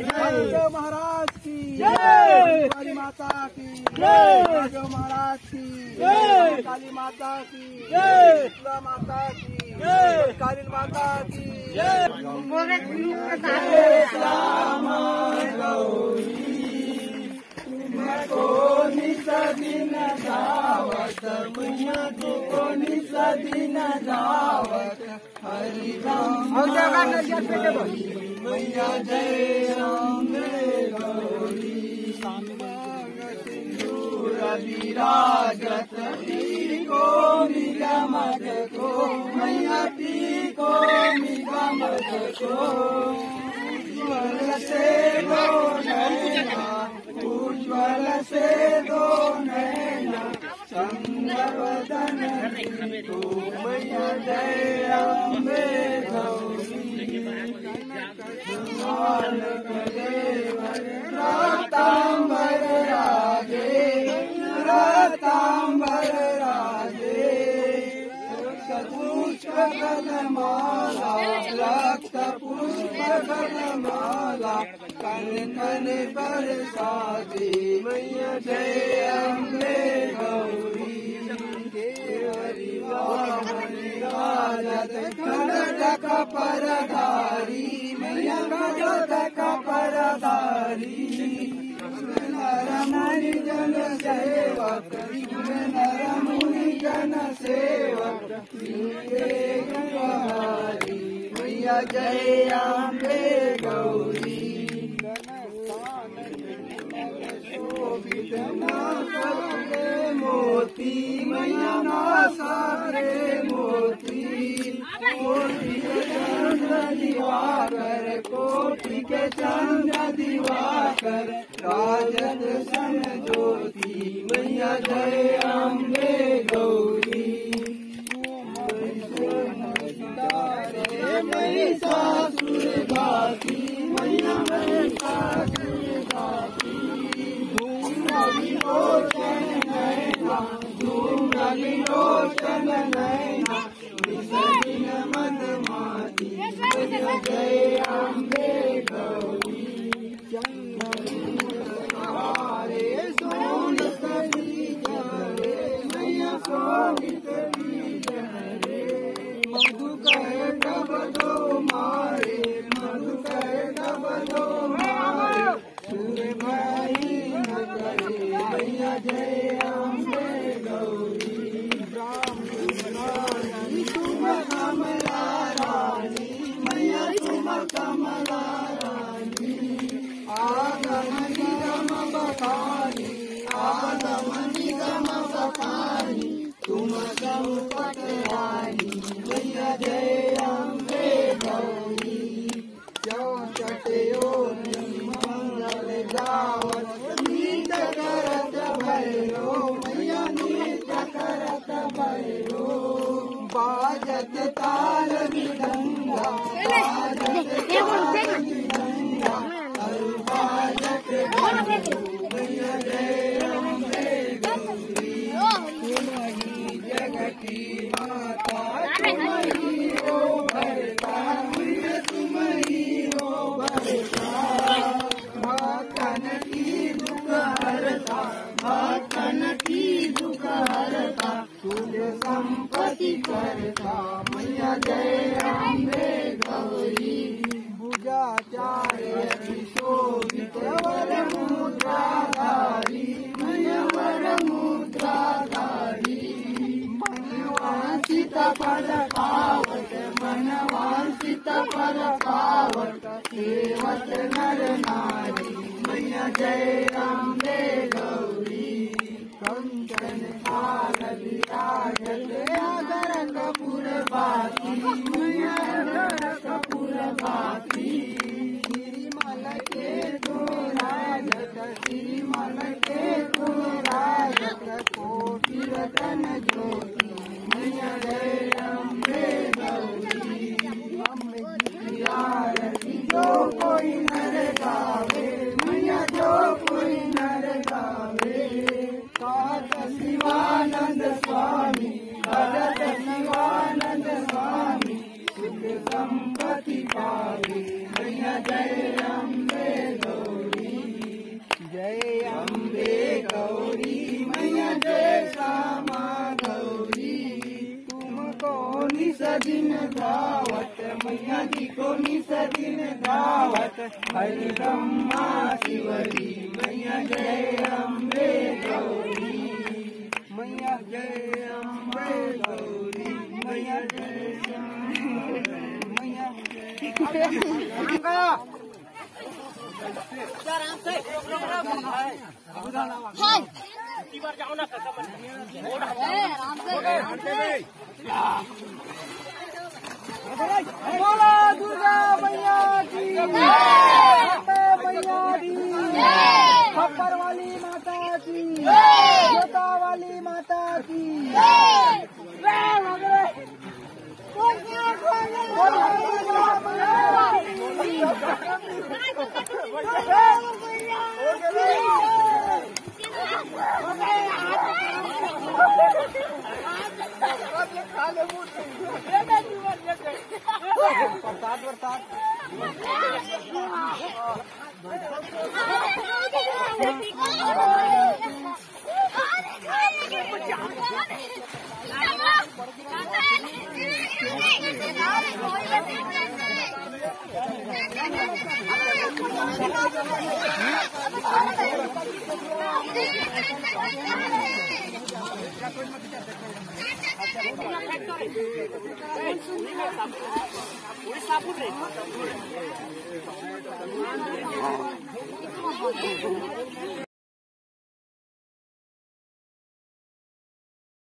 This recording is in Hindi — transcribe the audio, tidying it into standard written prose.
महाराज की जय, काली माता की जय, महाराज की जय, काली माता की जय, माता की जय, काली माता की जय। दिन धावत मैया कोणी दिन धावत हरि राम मैया जय अम्बे गौरी सिंदूर विराजत को निगमत को मैया को निगमत को उज्ज्वल से दो नैना उज्ज्वल से दो नैना चंद्रवदन तू मैया जय अम्बे गौरी रातांबर राजे रातांबर राजे पुष्प गलमाला रक्त पुष्प गलमाला कन कन बरसाती मैया जय अम्बे गौरी खड़क परधारी मैया खड़क परधारी नर मुनि जन सेवक नर मुनि जन सेवक मैया जय अम्बे गौरी मोती मैया सारे मोती कोटि के चंद्र दिवाकर कोटि के चंद्र दिवाकर राजद सन ज्योति मैया जय अम्बे गौरी महिषासुर घाती मैया महिषासुर घाती लोचन नैना धूमली लोचन नैना विसर्जन मदमाती जय अम्बे गौरी चंद्रे सोन कली जरे मैया सोनित जरे मधु कहे कब दो मारे मधु कहे कब दो मारे सुर भाई मैया जय अम्बे गौरी तुम कमला रानी मैया तुम कमला रानी आगम निगम बखानी आगम निगम बखानी तुम संपत रानी मैया जय अम्बे गौरी चौचटयो मंगल गावत नीत करत भैरो मैया नीत करत भैरो बाजत ताल मृदंगा बाजत ताल मृदंगा अरु बाजत मैया जय अम्बे गौरी तुम्हारी जगती माता तुम्हारी हो भरता तुम्हारी हो भरता भक्तन की दुख हरता भक्तन की दुख हरता तुझ संपत्ति करता मैया जय अम्बे गौरी भुजाचार्य शोभित वर मुद्राधारी मैया वर मुद्राधारी मनवांसित पद पावत मनवांसित पद पावत सेवत नर नारी मैया जय अम्बे गौरी कंचन थाल विराजत आदर कपूर बाती मैया आदर कपूर बाती श्रीमल के राजत श्रीमल के राजत कोटि रतन ज्योति मैया जय निस दिन धावत, मैया जी को निस दिन धावत, हरि ब्रह्मा शिवरी मैया जय अम्बे गौरी, मैया जय अम्बे गौरी, मैया जय मैया बोला दुर्गा मैया की, मैया की, खप्पर वाली माता की, जोता वाली माता की।